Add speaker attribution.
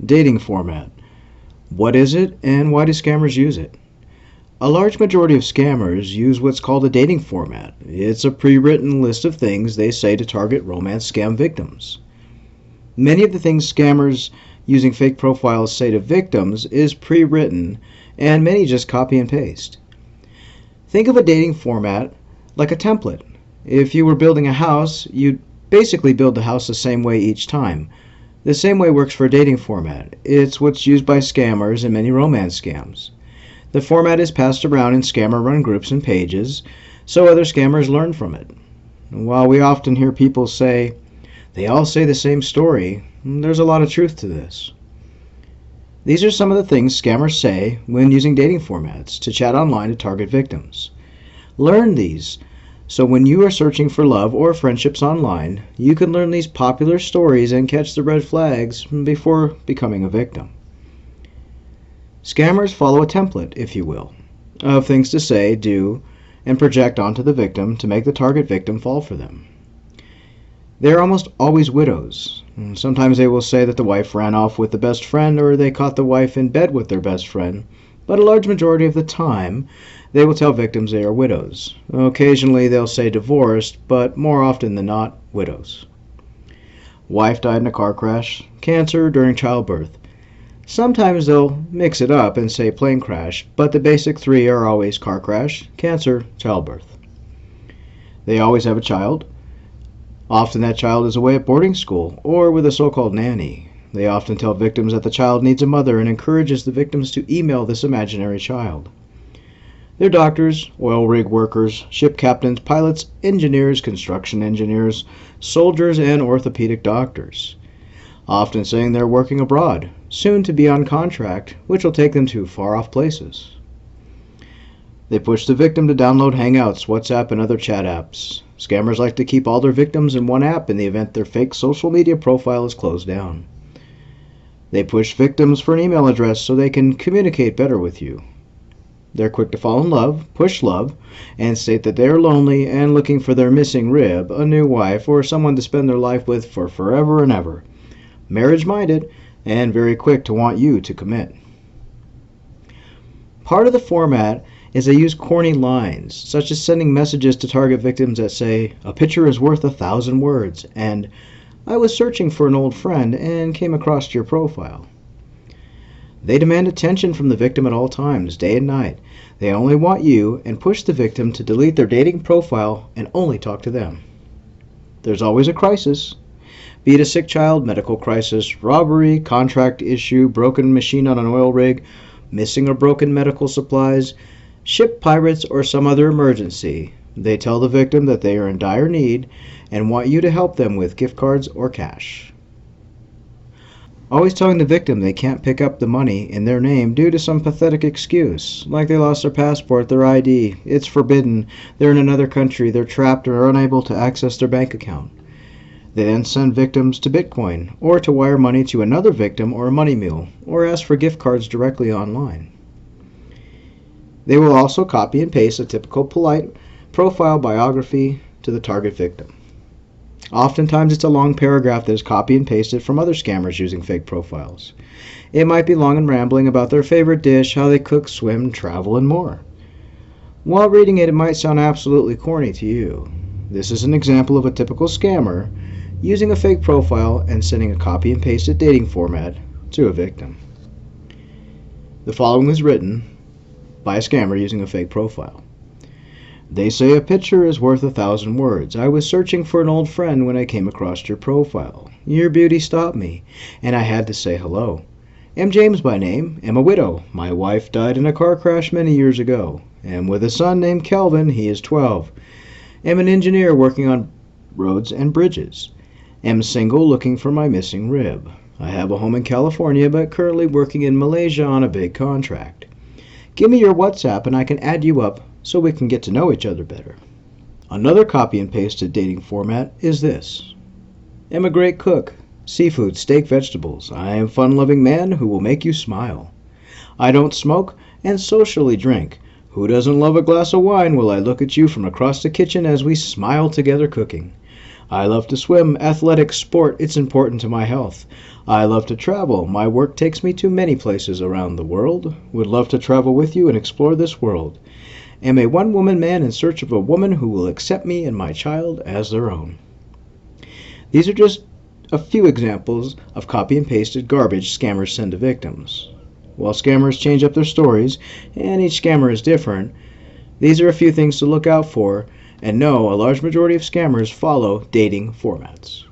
Speaker 1: Dating format. What is it and why do scammers use it? A large majority of scammers use what's called a dating format. It's a pre-written list of things they say to target romance scam victims. Many of the things scammers using fake profiles say to victims is pre-written, and many just copy and paste. Think of a dating format like a template. If you were building a house, you'd basically build the house the same way each time. The same way works for a dating format. It's what's used by scammers in many romance scams. The format is passed around in scammer-run groups and pages, so other scammers learn from it. While we often hear people say, they all say the same story, there's a lot of truth to this. These are some of the things scammers say when using dating formats to chat online to target victims. Learn these, so when you are searching for love or friendships online, you can learn these popular stories and catch the red flags before becoming a victim. Scammers follow a template, if you will, of things to say, do, and project onto the victim to make the target victim fall for them. They are almost always widows. Sometimes they will say that the wife ran off with the best friend or they caught the wife in bed with their best friend, but a large majority of the time they will tell victims they are widows. Occasionally they'll say divorced, but more often than not, widows. Wife died in a car crash, cancer during childbirth. Sometimes they'll mix it up and say plane crash, but the basic three are always car crash, cancer, childbirth. They always have a child. Often that child is away at boarding school or with a so-called nanny. They often tell victims that the child needs a mother and encourages the victims to email this imaginary child. They're doctors, oil rig workers, ship captains, pilots, engineers, construction engineers, soldiers, and orthopedic doctors. Often saying they're working abroad, soon to be on contract, which will take them to far-off places. They push the victim to download Hangouts, WhatsApp, and other chat apps. Scammers like to keep all their victims in one app in the event their fake social media profile is closed down. They push victims for an email address so they can communicate better with you. They're quick to fall in love, push love, and state that they are lonely and looking for their missing rib, a new wife, or someone to spend their life with for forever and ever. Marriage-minded and very quick to want you to commit. Part of the format is they use corny lines, such as sending messages to target victims that say, "A picture is worth 1,000 words," and "I was searching for an old friend and came across your profile." They demand attention from the victim at all times, day and night. They only want you and push the victim to delete their dating profile and only talk to them. There's always a crisis. Be it a sick child, medical crisis, robbery, contract issue, broken machine on an oil rig, missing or broken medical supplies, ship pirates, or some other emergency. They tell the victim that they are in dire need and want you to help them with gift cards or cash. Always telling the victim they can't pick up the money in their name due to some pathetic excuse, like they lost their passport, their ID, it's forbidden, they're in another country, they're trapped or are unable to access their bank account. They then send victims to Bitcoin, or to wire money to another victim or a money mule, or ask for gift cards directly online. They will also copy and paste a typical polite profile biography to the target victim. Oftentimes it's a long paragraph that is copy and pasted from other scammers using fake profiles. It might be long and rambling about their favorite dish, how they cook, swim, travel, and more. While reading it, it might sound absolutely corny to you. This is an example of a typical scammer using a fake profile and sending a copy and pasted dating format to a victim. The following was written by a scammer using a fake profile. They say a picture is worth 1,000 words. I was searching for an old friend when I came across your profile. Your beauty stopped me, and I had to say hello. Am James by name, am a widow. My wife died in a car crash many years ago. Am with a son named Kelvin, he is 12. Am an engineer working on roads and bridges. Am single looking for my missing rib. I have a home in California but currently working in Malaysia on a big contract. Give me your WhatsApp and I can add you up so we can get to know each other better. Another copy and pasted dating format is this. Am a great cook. Seafood, steak, vegetables. I am a fun-loving man who will make you smile. I don't smoke and socially drink. Who doesn't love a glass of wine while I look at you from across the kitchen as we smile together cooking? I love to swim, athletic, sport, it's important to my health. I love to travel. My work takes me to many places around the world. Would love to travel with you and explore this world. Am a one-woman man in search of a woman who will accept me and my child as their own. These are just a few examples of copy and pasted garbage scammers send to victims. While scammers change up their stories, and each scammer is different, these are a few things to look out for, and know a large majority of scammers follow dating formats.